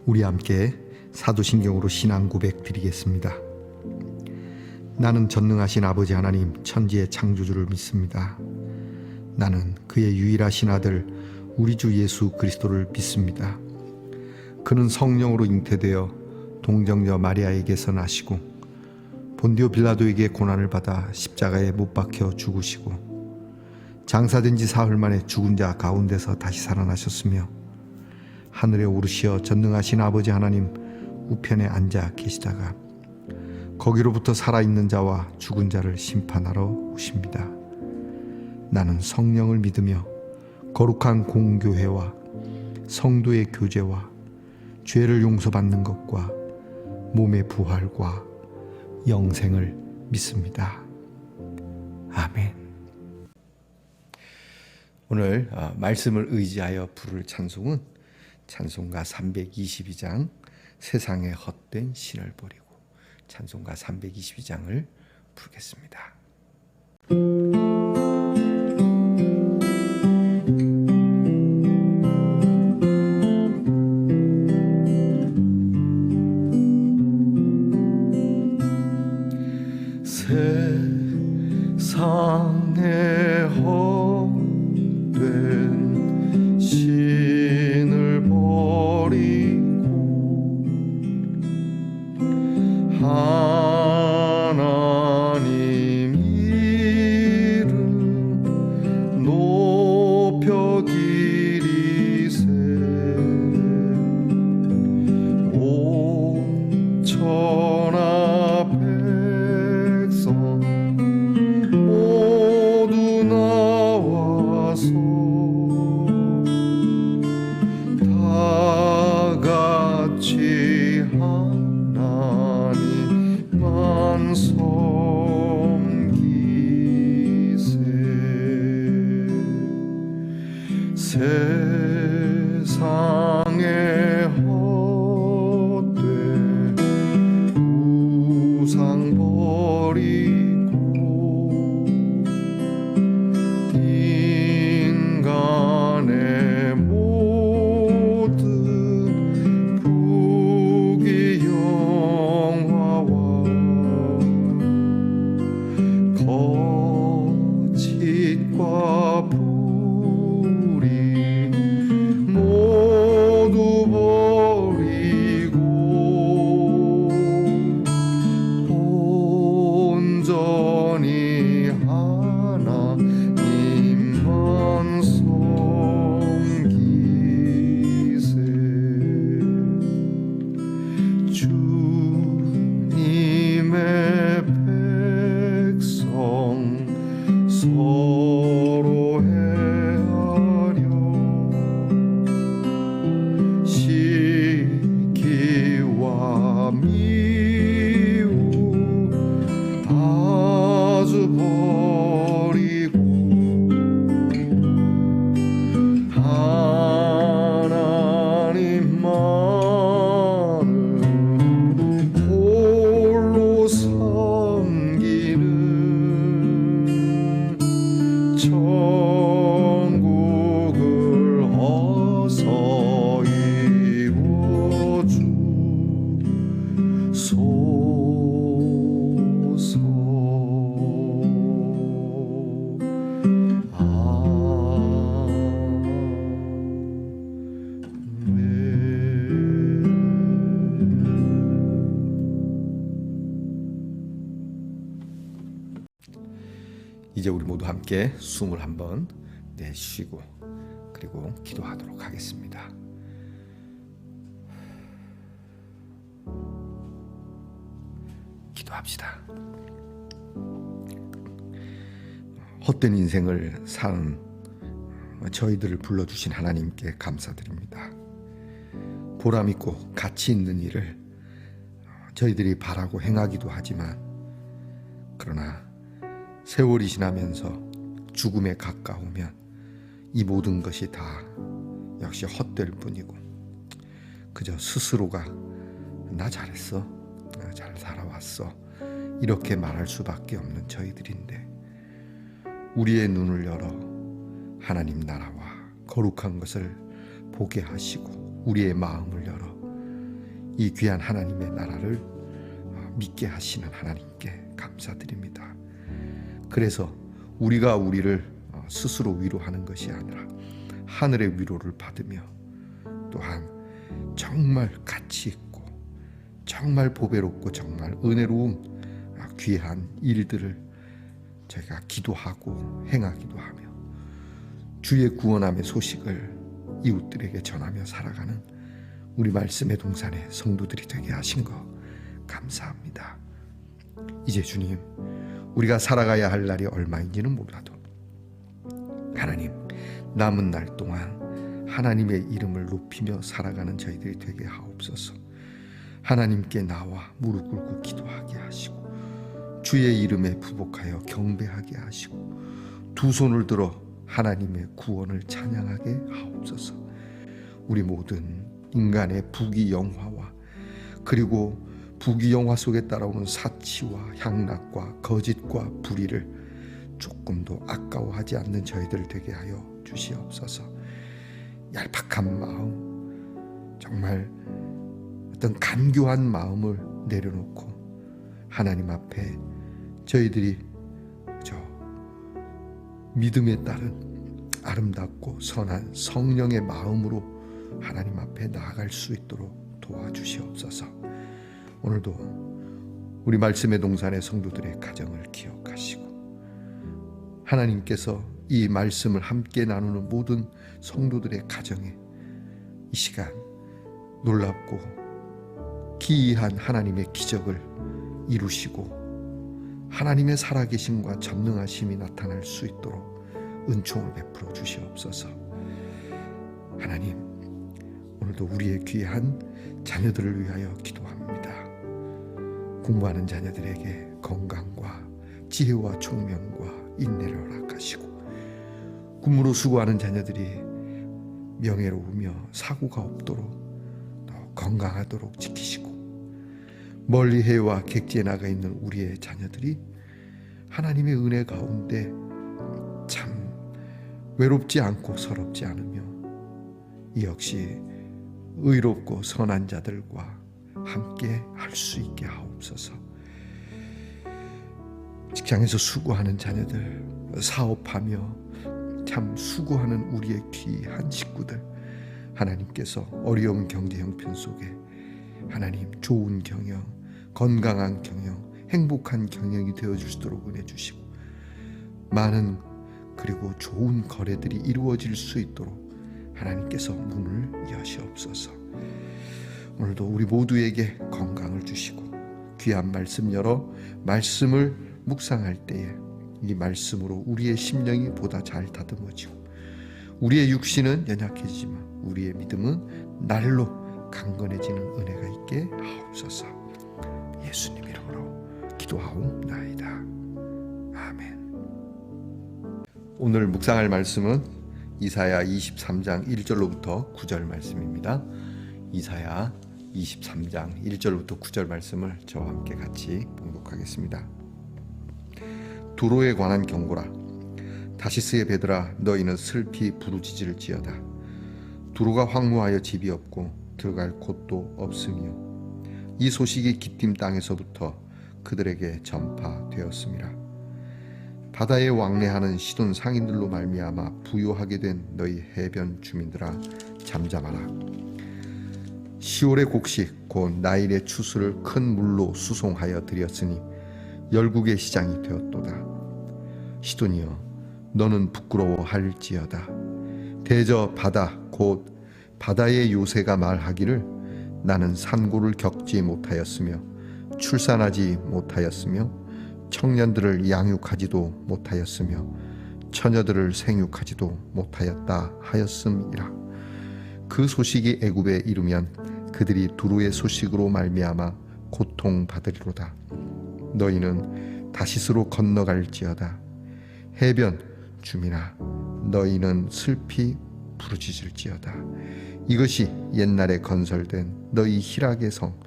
우리 함께 사도신경으로 신앙 고백 드리겠습니다. 나는 전능하신 아버지 하나님 천지의 창조주를 믿습니다. 나는 그의 유일하신 아들 우리 주 예수 그리스도를 믿습니다. 그는 성령으로 잉태되어 동정녀 마리아에게서 나시고 본디오 빌라도에게 고난을 받아 십자가에 못 박혀 죽으시고 장사된 지 사흘 만에 죽은 자 가운데서 다시 살아나셨으며 하늘에 오르시어 전능하신 아버지 하나님 우편에 앉아 계시다가 거기로부터 살아있는 자와 죽은 자를 심판하러 오십니다. 나는 성령을 믿으며 거룩한 공교회와 성도의 교제와 죄를 용서받는 것과 몸의 부활과 영생을 믿습니다. 아멘. 오늘 말씀을 의지하여 부를 찬송은 찬송가 322장 세상의 헛된 신을 버리고 찬송가 322장을 부르겠습니다. 세상의 헛된 신을 버리고 하나님 이름 높여 기리세 온 천하 백성 모두 나와서 다 같이 하나님만 섬기세. 세상의 헛된 우상 버리고 인간의 모든 부귀영화와 거짓과 불의 모두 버리고 온전히 하나님만 섬기세. 주님의 백성 서로 헤아려 시기와 미움 아주 버리고 하나님만을 홀로 섬기는 천국을 어서 이루어주소서. 이제 우리 모두 함께 숨을 한번 내쉬고 그리고 기도하도록 하겠습니다. 기도합시다. 헛된 인생을 사는 저희들을 불러주신 하나님께 감사드립니다. 보람있고 가치 있는 일을 저희들이 바라고 행하기도 하지만 그러나 세월이 지나면서 죽음에 가까우면 이 모든 것이 다 역시 헛될 뿐이고 그저 스스로가 나 잘했어, 잘 살아왔어 이렇게 말할 수밖에 없는 저희들인데 우리의 눈을 열어 하나님 나라와 거룩한 것을 보게 하시고 우리의 마음을 열어 이 귀한 하나님의 나라를 믿게 하시는 하나님께 감사드립니다. 그래서 우리가 우리를 스스로 위로하는 것이 아니라 하늘의 위로를 받으며 또한 정말 가치 있고 정말 보배롭고 정말 은혜로운 귀한 일들을 저희가 기도하고 행하기도 하며 주의 구원함의 소식을 이웃들에게 전하며 살아가는 우리 말씀의 동산의 성도들이 되게 하신 거 감사합니다. 이제 주님, 우리가 살아가야 할 날이 얼마인지는 몰라도 하나님, 남은 날 동안 하나님의 이름을 높이며 살아가는 저희들이 되게 하옵소서. 하나님께 나와 무릎 꿇고 기도하게 하시고 주의 이름에 부복하여 경배하게 하시고 두 손을 들어 하나님의 구원을 찬양하게 하옵소서. 우리 모든 인간의 부귀영화와 그리고 부귀영화 속에 따라오는 사치와 향락과 거짓과 불의를 조금도 아까워하지 않는 저희들 되게 하여 주시옵소서. 얄팍한 마음, 정말 어떤 간교한 마음을 내려놓고 하나님 앞에 저희들이 믿음에 따른 아름답고 선한 성령의 마음으로 하나님 앞에 나아갈 수 있도록 도와주시옵소서. 오늘도 우리 말씀의 동산의 성도들의 가정을 기억하시고 하나님께서 이 말씀을 함께 나누는 모든 성도들의 가정에 이 시간 놀랍고 기이한 하나님의 기적을 이루시고 하나님의 살아계심과 전능하심이 나타날 수 있도록 은총을 베풀어 주시옵소서. 하나님, 오늘도 우리의 귀한 자녀들을 위하여 기도합니다. 공부하는 자녀들에게 건강과 지혜와 총명과 인내를 허락하시고 군무로 수고하는 자녀들이 명예로우며 사고가 없도록 더 건강하도록 지키시고 멀리 해와 객지에 나가 있는 우리의 자녀들이 하나님의 은혜 가운데 참 외롭지 않고 서럽지 않으며 이 역시 의롭고 선한 자들과 함께 할 수 있게 하옵소서. 직장에서 수고하는 자녀들, 사업하며 참 수고하는 우리의 귀한 식구들, 하나님께서 어려운 경제 형편 속에 하나님 좋은 경영, 건강한 경영, 행복한 경영이 되어줄 수 있도록 은혜 주시고 많은 그리고 좋은 거래들이 이루어질 수 있도록 하나님께서 문을 여시옵소서. 오늘도 우리 모두에게 건강을 주시고 귀한 말씀 열어 말씀을 묵상할 때에 이 말씀으로 우리의 심령이 보다 잘 다듬어지고 우리의 육신은 연약해지지만 우리의 믿음은 날로 강건해지는 은혜가 있게 하옵소서. 예수님 이름으로 기도하옵나이다. 아멘. 오늘 묵상할 말씀은 이사야 23장 1절로부터 9절 말씀입니다. 이사야 23장 1절부터 9절 말씀을 저와 함께 같이 봉독하겠습니다. 두로에 관한 경고라. 다시스의 배들아, 너희는 슬피 부르짖을지어다. 두로가 황무하여 집이 없고 들어갈 곳도 없으며 이 소식이 기띔 땅에서부터 그들에게 전파되었습니다. 바다에 왕래하는 시돈 상인들로 말미암아 부요하게 된 너희 해변 주민들아, 잠잠하라. 시올의 곡식 곧 나일의 추수를 큰 물로 수송하여 드렸으니 열국의 시장이 되었도다. 시돈이여, 너는 부끄러워할지어다. 대저 바다 곧 바다의 요새가 말하기를 나는 산고를 겪지 못하였으며 출산하지 못하였으며 청년들을 양육하지도 못하였으며 처녀들을 생육하지도 못하였다 하였음이라. 그 소식이 애굽에 이르면 그들이 두로의 소식으로 말미암아 고통받으리로다. 너희는 다시스로 건너갈지어다. 해변 주민아, 너희는 슬피 부르짖을지어다. 이것이 옛날에 건설된 너희 희락의 성,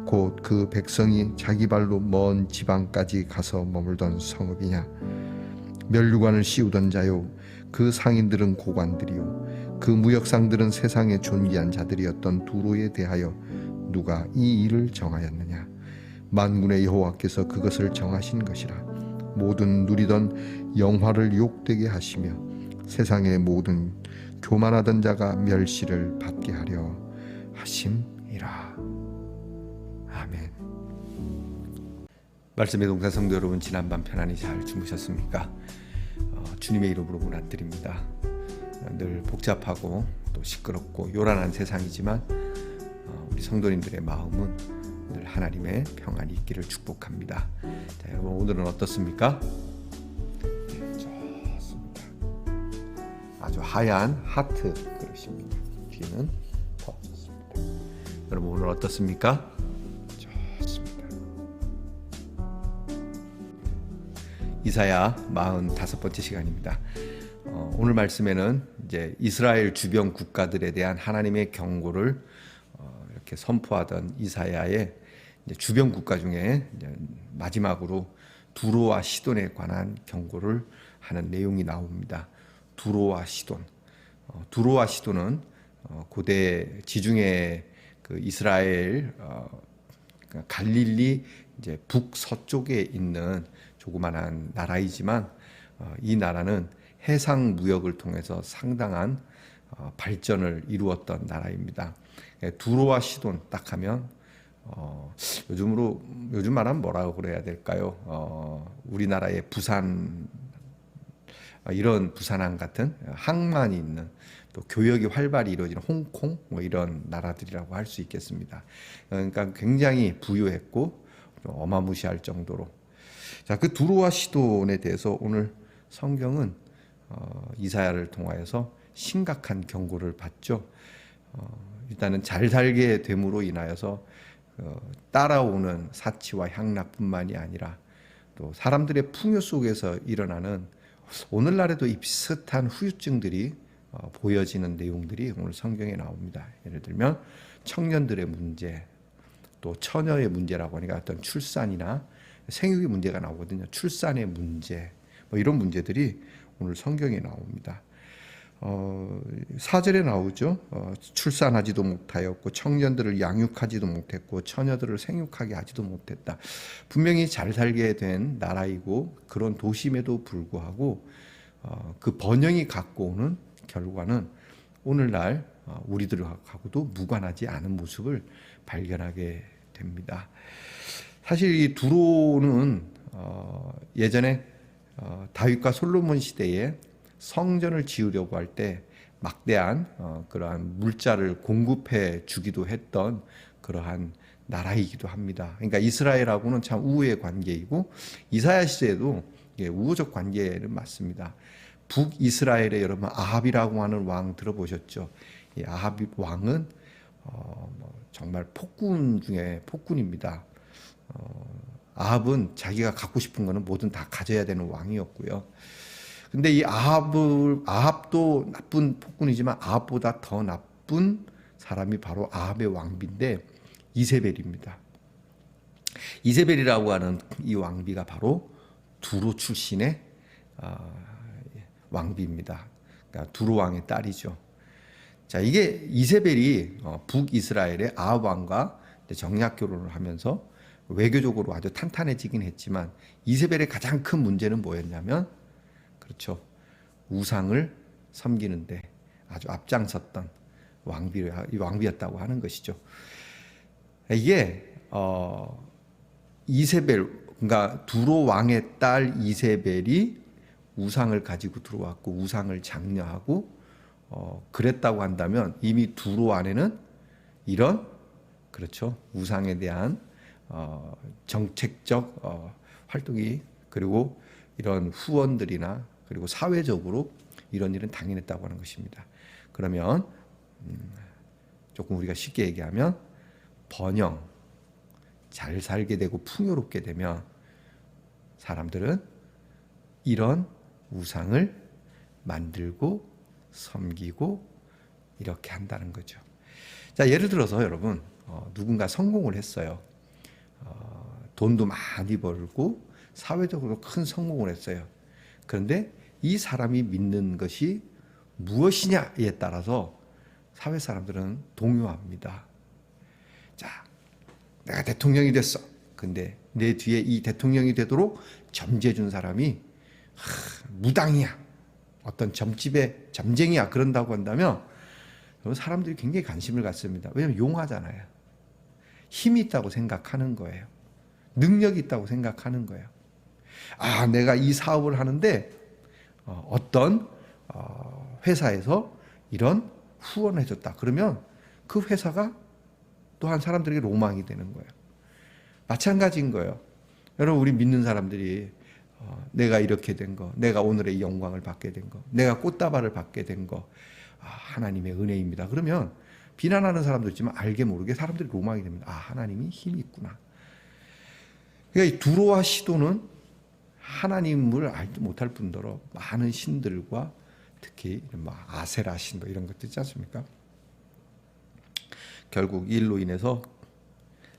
곧 그 백성이 자기 발로 먼 지방까지 가서 머물던 성읍이냐. 면류관을 씌우던 자요, 그 상인들은 고관들이요, 그 무역상들은 세상의 존귀한 자들이었던 두로에 대하여 누가 이 일을 정하였느냐? 만군의 여호와께서 그것을 정하신 것이라. 모든 누리던 영화를 욕되게 하시며 세상의 모든 교만하던 자가 멸시를 받게 하려 하심이라. 아멘. 말씀의 동산 성도 여러분, 지난밤 편안히 잘 주무셨습니까? 주님의 이름으로 문안드립니다. 늘 복잡하고 또 시끄럽고 요란한 세상이지만 우리 성도님들의 마음은 늘 하나님의 평안이 있기를 축복합니다. 자, 여러분 오늘은 어떻습니까? 네, 좋습니다. 아주 하얀 하트 그릇입니다. 뒤는 더 좋습니다. 여러분 오늘 어떻습니까? 좋습니다. 이사야 45번째 시간입니다. 오늘 말씀에는 이제 이스라엘 주변 국가들에 대한 하나님의 경고를 이렇게 선포하던 이사야의 이제 주변 국가 중에 이제 마지막으로 두로와 시돈에 관한 경고를 하는 내용이 나옵니다. 두로와 시돈. 두로와 시돈은 고대 지중해 그 이스라엘 갈릴리 이제 북서쪽에 있는 조그만한 나라이지만 이 나라는 해상 무역을 통해서 상당한 발전을 이루었던 나라입니다. 두로와 시돈 딱 하면 요즘 말하면 뭐라고 그래야 될까요? 우리나라의 부산 이런 부산항 같은 항만이 있는 또 교역이 활발히 이루어지는 홍콩 뭐 이런 나라들이라고 할 수 있겠습니다. 그러니까 굉장히 부유했고 어마무시할 정도로. 자, 그 두로와 시돈에 대해서 오늘 성경은 이사야를 통하여서 심각한 경고를 받죠. 일단은 잘 살게 됨으로 인하여서 따라오는 사치와 향락뿐만이 아니라 또 사람들의 풍요 속에서 일어나는 오늘날에도 이 비슷한 후유증들이 보여지는 내용들이 오늘 성경에 나옵니다. 예를 들면 청년들의 문제, 또 처녀의 문제라고 하니까 어떤 출산이나 생육의 문제가 나오거든요. 출산의 문제, 뭐 이런 문제들이 오늘 성경에 나옵니다. 4절에 나오죠. 출산하지도 못하였고 청년들을 양육하지도 못했고 처녀들을 생육하게 하지도 못했다. 분명히 잘 살게 된 나라이고 그런 도심에도 불구하고 그 번영이 갖고 오는 결과는 오늘날 우리들하고도 무관하지 않은 모습을 발견하게 됩니다. 사실 이 두로는 예전에 다윗과 솔로몬 시대에 성전을 지으려고 할 때 막대한 그러한 물자를 공급해 주기도 했던 그러한 나라이기도 합니다. 그러니까 이스라엘하고는 참 우호의 관계이고 이사야 시대에도 우호적 관계는 맞습니다. 북이스라엘의 여러분 아합이라고 하는 왕 들어보셨죠? 이 아합 왕은 정말 폭군 중에 폭군입니다. 아합은 자기가 갖고 싶은 거는 뭐든 다 가져야 되는 왕이었고요. 근데 이 아합도 나쁜 폭군이지만 아합보다 더 나쁜 사람이 바로 아합의 왕비인데 이세벨입니다. 이세벨이라고 하는 이 왕비가 바로 두로 출신의 왕비입니다. 그러니까 두로 왕의 딸이죠. 자, 이게 이세벨이 북이스라엘의 아합 왕과 정략 결혼을 하면서 외교적으로 아주 탄탄해지긴 했지만 이세벨의 가장 큰 문제는 뭐였냐면 그렇죠. 우상을 섬기는데 아주 앞장섰던 왕비였다고 하는 것이죠. 이게 이세벨, 그러니까 두로 왕의 딸 이세벨이 우상을 가지고 들어왔고 우상을 장려하고 그랬다고 한다면 이미 두로 안에는 이런 그렇죠. 우상에 대한 정책적 활동이 그리고 이런 후원들이나 그리고 사회적으로 이런 일은 당연했다고 하는 것입니다. 그러면 조금 우리가 쉽게 얘기하면 번영, 잘 살게 되고 풍요롭게 되면 사람들은 이런 우상을 만들고 섬기고 이렇게 한다는 거죠. 자, 예를 들어서 여러분 누군가 성공을 했어요. 돈도 많이 벌고 사회적으로 큰 성공을 했어요. 그런데 이 사람이 믿는 것이 무엇이냐에 따라서 사회 사람들은 동요합니다. 자, 내가 대통령이 됐어. 근데 내 뒤에 이 대통령이 되도록 점지해준 사람이 무당이야. 어떤 점집의 점쟁이야. 그런다고 한다면 사람들이 굉장히 관심을 갖습니다. 왜냐하면 용하잖아요. 힘이 있다고 생각하는 거예요. 능력이 있다고 생각하는 거예요. 아, 내가 이 사업을 하는데 어떤 회사에서 이런 후원을 해줬다. 그러면 그 회사가 또한 사람들에게 로망이 되는 거예요. 마찬가지인 거예요. 여러분, 우리 믿는 사람들이 내가 이렇게 된 거, 내가 오늘의 영광을 받게 된 거, 내가 꽃다발을 받게 된 거, 하나님의 은혜입니다. 그러면 비난하는 사람도 있지만 알게 모르게 사람들이 로망이 됩니다. 아, 하나님이 힘이 있구나. 그러니까 이 두로와 시돈은 하나님을 알지 못할 뿐더러 많은 신들과 특히 아세라 신 이런 것들 있지 않습니까? 결국 이 일로 인해서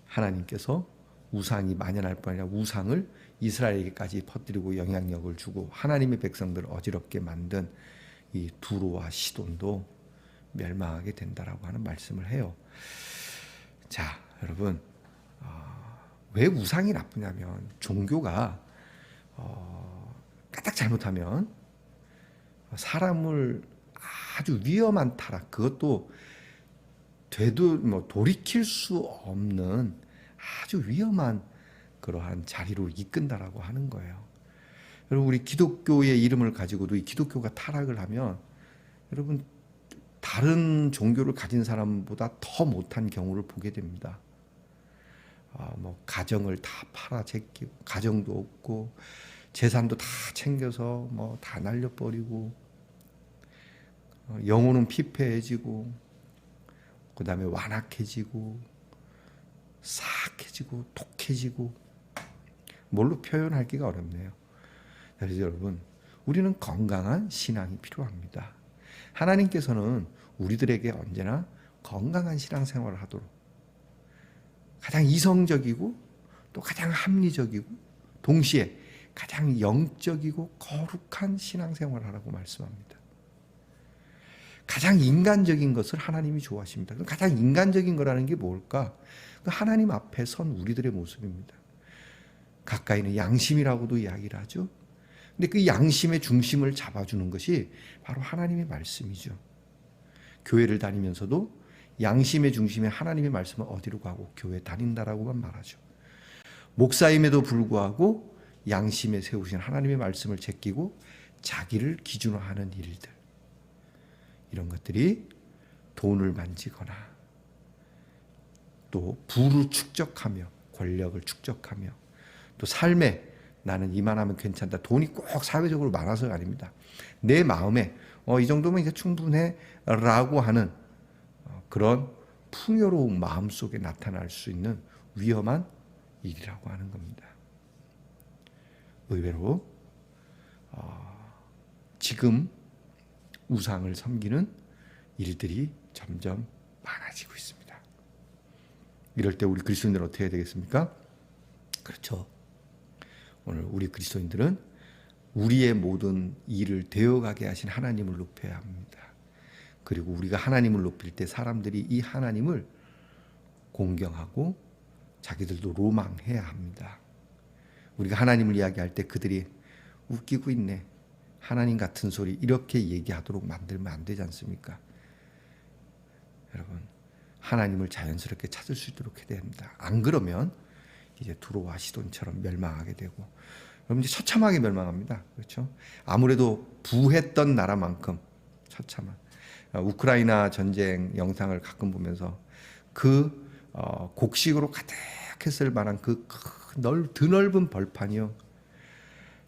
하나님께서 우상이 만연할 뿐 아니라 우상을 이스라엘에게까지 퍼뜨리고 영향력을 주고 하나님의 백성들을 어지럽게 만든 이 두로와 시돈도 멸망하게 된다라고 하는 말씀을 해요. 자, 여러분, 왜 우상이 나쁘냐면 종교가 까딱 잘못하면 사람을 아주 위험한 타락, 그것도 돌이킬 수 없는 아주 위험한 그러한 자리로 이끈다라고 하는 거예요. 여러분, 우리 기독교의 이름을 가지고도 이 기독교가 타락을 하면 여러분 다른 종교를 가진 사람보다 더 못한 경우를 보게 됩니다. 가정을 다 팔아 제끼고 가정도 없고 재산도 다 챙겨서 다 날려버리고 영혼은 피폐해지고 그다음에 완악해지고 사악해지고 독해지고 뭘로 표현하기가 어렵네요. 그래서 여러분, 우리는 건강한 신앙이 필요합니다. 하나님께서는 우리들에게 언제나 건강한 신앙생활을 하도록 가장 이성적이고 또 가장 합리적이고 동시에 가장 영적이고 거룩한 신앙생활을 하라고 말씀합니다. 가장 인간적인 것을 하나님이 좋아하십니다. 가장 인간적인 거라는 게 뭘까? 하나님 앞에 선 우리들의 모습입니다. 가까이는 양심이라고도 이야기를 하죠. 근데 그 양심의 중심을 잡아주는 것이 바로 하나님의 말씀이죠. 교회를 다니면서도 양심의 중심에 하나님의 말씀은 어디로 가고 교회 다닌다라고만 말하죠. 목사임에도 불구하고 양심에 세우신 하나님의 말씀을 제끼고 자기를 기준으로 하는 일들, 이런 것들이 돈을 만지거나 또 부를 축적하며 권력을 축적하며 또 삶에 나는 이만하면 괜찮다. 돈이 꼭 사회적으로 많아서가 아닙니다. 내 마음에 이 정도면 이제 충분해 라고 하는 그런 풍요로운 마음 속에 나타날 수 있는 위험한 일이라고 하는 겁니다. 의외로 지금 우상을 섬기는 일들이 점점 많아지고 있습니다. 이럴 때 우리 그리스도인들은 어떻게 해야 되겠습니까? 그렇죠. 오늘 우리 그리스도인들은 우리의 모든 일을 되어가게 하신 하나님을 높여야 합니다. 그리고 우리가 하나님을 높일 때 사람들이 이 하나님을 공경하고 자기들도 로망해야 합니다. 우리가 하나님을 이야기할 때 그들이 웃기고 있네, 하나님 같은 소리, 이렇게 얘기하도록 만들면 안 되지 않습니까? 여러분, 하나님을 자연스럽게 찾을 수 있도록 해야 됩니다. 안 그러면 이제 두로와 시돈처럼 멸망하게 되고, 여러분 이제 처참하게 멸망합니다. 그렇죠? 아무래도 부했던 나라만큼 처참한, 우크라이나 전쟁 영상을 가끔 보면서 그 곡식으로 가득했을 만한 그 드넓은 벌판이요,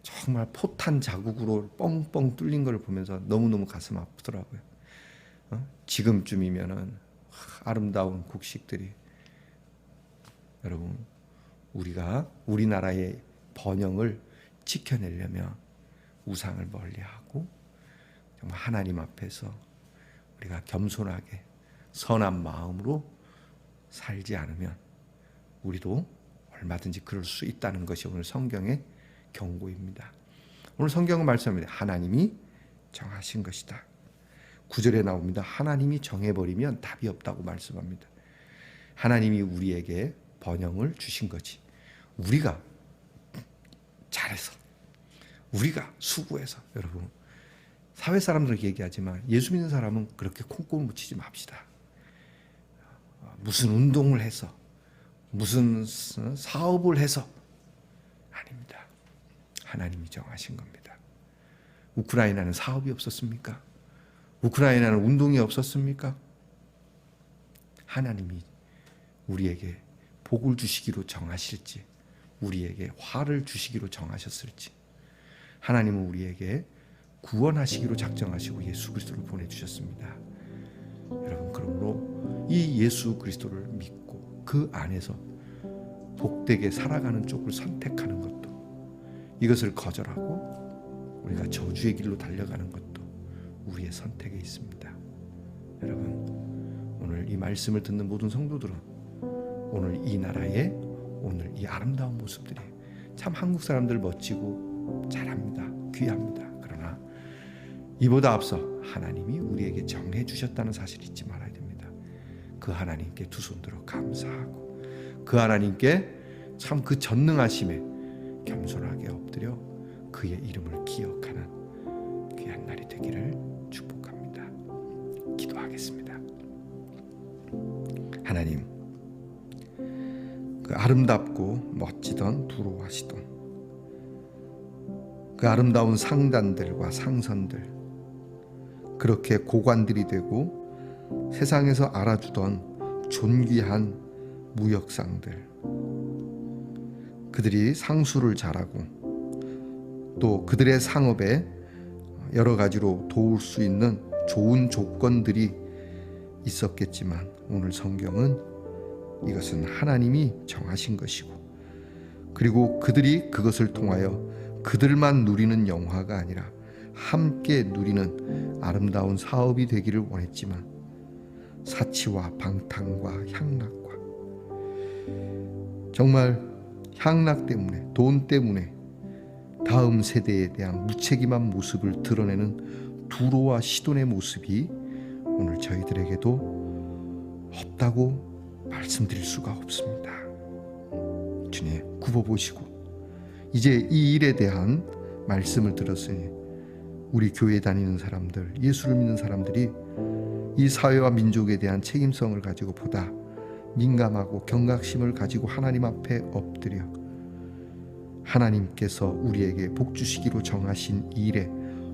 정말 포탄 자국으로 뻥뻥 뚫린 걸 보면서 너무너무 가슴 아프더라고요. 지금쯤이면은 아름다운 곡식들이, 여러분, 우리가 우리나라의 번영을 지켜내려면 우상을 멀리하고 정말 하나님 앞에서 우리가 겸손하게 선한 마음으로 살지 않으면 우리도 얼마든지 그럴 수 있다는 것이 오늘 성경의 경고입니다. 오늘 성경은 말씀합니다. 하나님이 정하신 것이다. 9절에 나옵니다. 하나님이 정해버리면 답이 없다고 말씀합니다. 하나님이 우리에게 번영을 주신 거지. 우리가 잘해서, 우리가 수고해서. 여러분, 사회 사람들에게 얘기하지만 예수 믿는 사람은 그렇게 콩고물 묻히지 맙시다. 무슨 운동을 해서, 무슨 사업을 해서 아닙니다. 하나님이 정하신 겁니다. 우크라이나는 사업이 없었습니까? 우크라이나는 운동이 없었습니까? 하나님이 우리에게 복을 주시기로 정하실지, 우리에게 화를 주시기로 정하셨을지, 하나님은 우리에게 구원하시기로 작정하시고 예수 그리스도를 보내주셨습니다. 여러분, 그러므로 이 예수 그리스도를 믿고 그 안에서 복되게 살아가는 쪽을 선택하는 것도, 이것을 거절하고 우리가 저주의 길로 달려가는 것도 우리의 선택에 있습니다. 여러분, 오늘 이 말씀을 듣는 모든 성도들은 오늘 이 나라의 오늘 이 아름다운 모습들이 참 한국 사람들 멋지고 잘합니다. 귀합니다. 그러나 이보다 앞서 하나님이 우리에게 정해 주셨다는 사실을 잊지 말아야 됩니다. 그 하나님께 두 손 들어 감사하고 그 하나님께 참 그 전능하심에 겸손하게 엎드려 그의 이름을 기억하는 귀한 날이 되기를 축복합니다. 기도하겠습니다. 하나님, 그 아름답고 멋지던 두로와 시돈, 그 아름다운 상단들과 상선들, 그렇게 고관들이 되고 세상에서 알아주던 존귀한 무역상들, 그들이 상수를 잘하고 또 그들의 상업에 여러 가지로 도울 수 있는 좋은 조건들이 있었겠지만, 오늘 성경은 이것은 하나님이 정하신 것이고, 그리고 그들이 그것을 통하여 그들만 누리는 영화가 아니라 함께 누리는 아름다운 사업이 되기를 원했지만, 사치와 방탕과 향락과, 정말 향락 때문에, 돈 때문에 다음 세대에 대한 무책임한 모습을 드러내는 두로와 시돈의 모습이 오늘 저희들에게도 없다고 말씀드릴 수가 없습니다. 주님, 굽어보시고 이제 이 일에 대한 말씀을 들었으니 우리 교회 다니는 사람들, 예수를 믿는 사람들이 이 사회와 민족에 대한 책임성을 가지고 보다 민감하고 경각심을 가지고 하나님 앞에 엎드려 하나님께서 우리에게 복 주시기로 정하신 일에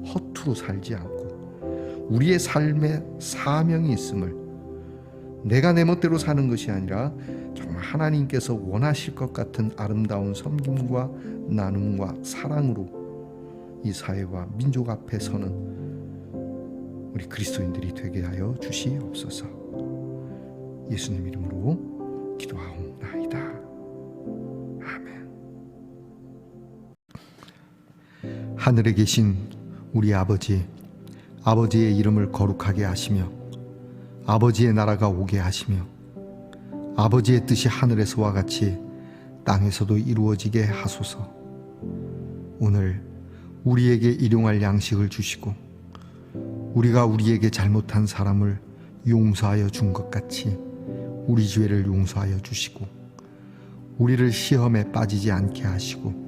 허투루 살지 않고 우리의 삶에 사명이 있음을, 내가 내 멋대로 사는 것이 아니라 정말 하나님께서 원하실 것 같은 아름다운 섬김과 나눔과 사랑으로 이 사회와 민족 앞에 서는 우리 그리스도인들이 되게 하여 주시옵소서. 예수님 이름으로 기도하옵나이다. 아멘. 하늘에 계신 우리 아버지, 아버지의 이름을 거룩하게 하시며 아버지의 나라가 오게 하시며 아버지의 뜻이 하늘에서와 같이 땅에서도 이루어지게 하소서. 오늘 우리에게 일용할 양식을 주시고 우리가 우리에게 잘못한 사람을 용서하여 준 것 같이 우리 죄를 용서하여 주시고 우리를 시험에 빠지지 않게 하시고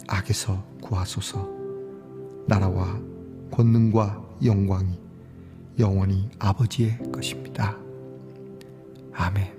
악에서 구하소서. 나라와 권능과 영광이 영원히 아버지의 것입니다. 아멘.